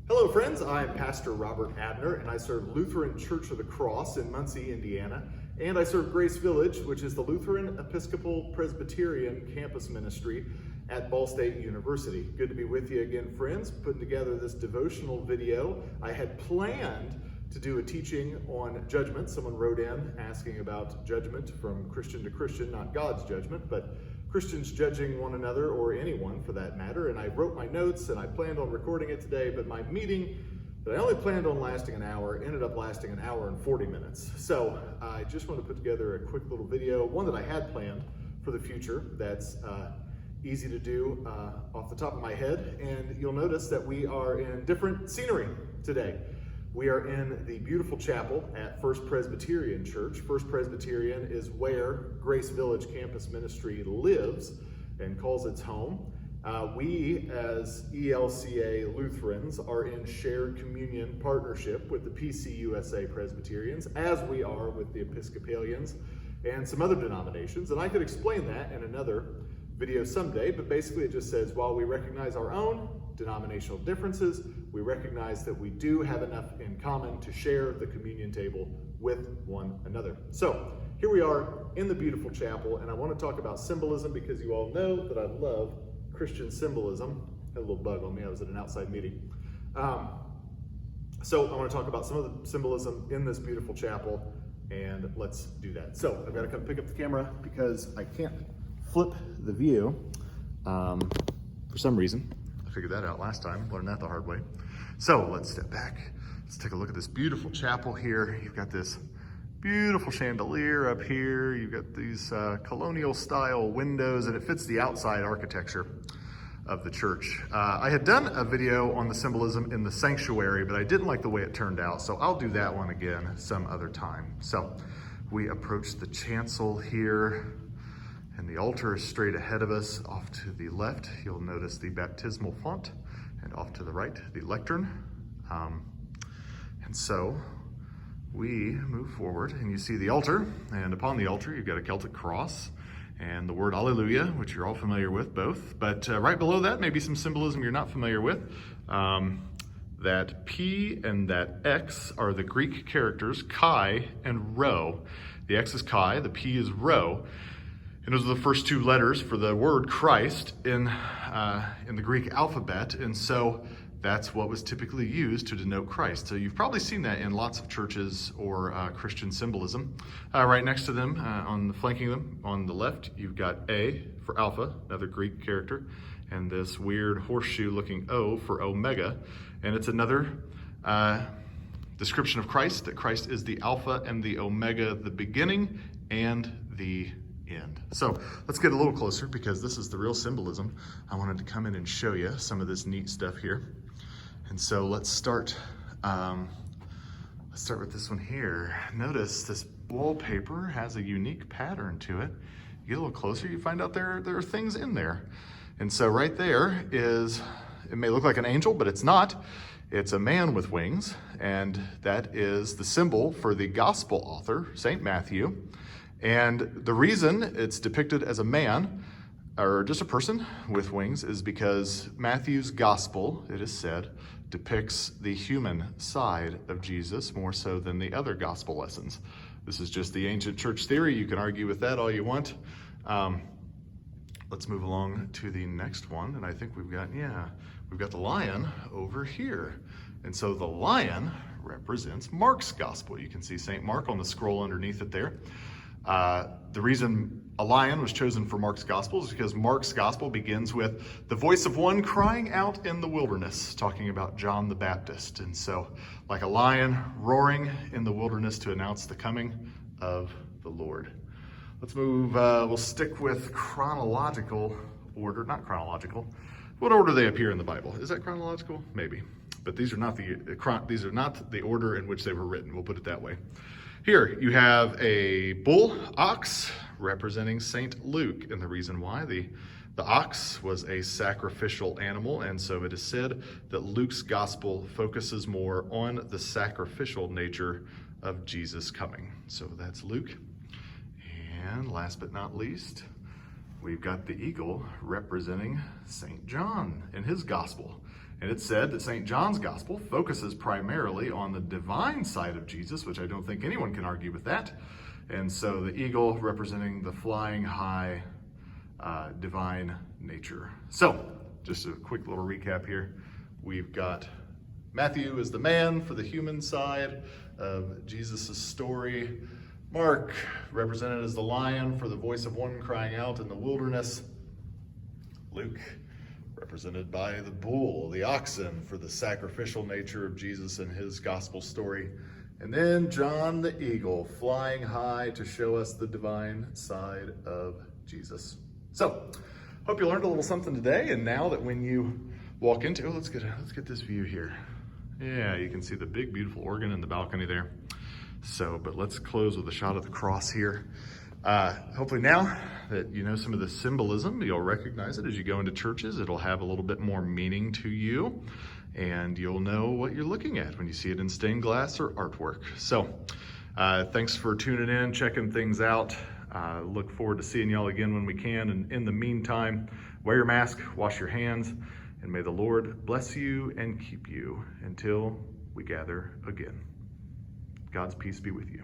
Hello friends, I'm Pastor Robert Abner and I serve Lutheran Church of the Cross in Muncie, Indiana, and I serve Grace Village, which is the Lutheran Episcopal Presbyterian campus ministry at Ball State University. Good to be with you again, friends, putting together this devotional video. I had planned to do a teaching on judgment. Someone wrote in asking about judgment from Christian to Christian, not God's judgment, but Christians judging one another, or anyone for that matter. And I wrote my notes and I planned on recording it today, but my meeting that I only planned on lasting an hour ended up lasting an hour and 40 minutes. So I just want to put together a quick little video, one that I had planned for the future that's easy to do off the top of my head. And you'll notice that we are in different scenery today. We are in the beautiful chapel at First Presbyterian Church. First Presbyterian is where Grace Village Campus Ministry lives and calls its home. We, as ELCA Lutherans, are in shared communion partnership with the PCUSA Presbyterians, as we are with the Episcopalians and some other denominations. And I could explain that in another video someday, but basically it just says, while we recognize our own denominational differences, we recognize that we do have enough in common to share the communion table with one another. So here we are in the beautiful chapel, and I want to talk about symbolism because you all know that I love Christian symbolism. Had a little bug on me, I was at an outside meeting. So I want to talk about some of the symbolism in this beautiful chapel, and let's do that. So I've got to come pick up the camera because I can't flip the view for some reason. I figured that out last time, learned that the hard way. So let's step back. Let's take a look at this beautiful chapel here. You've got this beautiful chandelier up here. You've got these colonial style windows, and it fits the outside architecture of the church. I had done a video on the symbolism in the sanctuary, but I didn't like the way it turned out, so I'll do that one again some other time. So we approach the chancel here, and the altar is straight ahead of us. Off to the left, you'll notice the baptismal font, and off to the right, the lectern. And so we move forward, and you see the altar, and upon the altar, you've got a Celtic cross and the word Alleluia, which you're all familiar with, both. But right below that, maybe some symbolism you're not familiar with. That P and that X are the Greek characters chi and rho. The X is chi, the P is rho. And those are the first two letters for the word Christ in the Greek alphabet. And so that's what was typically used to denote Christ. So you've probably seen that in lots of churches or Christian symbolism. Right next to them, flanking them, on the left, you've got A for Alpha, another Greek character, and this weird horseshoe-looking O for Omega. And it's another description of Christ, that Christ is the Alpha and the Omega, the beginning and the end. So let's get a little closer because this is the real symbolism. I wanted to come in and show you some of this neat stuff here. And so let's start with this one here. Notice this wallpaper has a unique pattern to it. You get a little closer, you find out there are things in there. And so right there is, it may look like an angel, but it's not. It's a man with wings, and that is the symbol for the gospel author, St. Matthew. And the reason it's depicted as a man, or just a person with wings, is because Matthew's gospel, it is said, depicts the human side of Jesus more so than the other gospel lessons. This is just the ancient church theory. You can argue with that all you want. Let's move along to the next one. And I think we've got the lion over here. And so the lion represents Mark's gospel. You can see St. Mark on the scroll underneath it there. The reason a lion was chosen for Mark's gospel is because Mark's gospel begins with the voice of one crying out in the wilderness, talking about John the Baptist. And so, like a lion roaring in the wilderness to announce the coming of the Lord. Let's move, we'll stick with chronological order, not chronological. What order they appear in the Bible? Is that chronological? Maybe. But these are not the order in which they were written, we'll put it that way. Here you have a bull ox representing Saint Luke, and the reason why, the ox was a sacrificial animal, and so it is said that Luke's gospel focuses more on the sacrificial nature of Jesus coming. So that's Luke. And last but not least, we've got the eagle representing St. John in his gospel. And it's said that St. John's Gospel focuses primarily on the divine side of Jesus, which I don't think anyone can argue with that. And so the eagle representing the flying high divine nature. So just a quick little recap here. We've got Matthew is the man for the human side of Jesus' story. Mark, represented as the lion for the voice of one crying out in the wilderness. Luke, represented by the bull, the oxen, for the sacrificial nature of Jesus and his gospel story. And then John the eagle, flying high to show us the divine side of Jesus. So, hope you learned a little something today. And now that when you walk into, let's get this view here. Yeah, you can see the big, beautiful organ in the balcony there. So, but let's close with a shot of the cross here. Hopefully now that you know some of the symbolism, you'll recognize it as you go into churches. It'll have a little bit more meaning to you, and you'll know what you're looking at when you see it in stained glass or artwork. So, thanks for tuning in, checking things out. Look forward to seeing y'all again when we can. And in the meantime, wear your mask, wash your hands, and may the Lord bless you and keep you until we gather again. God's peace be with you.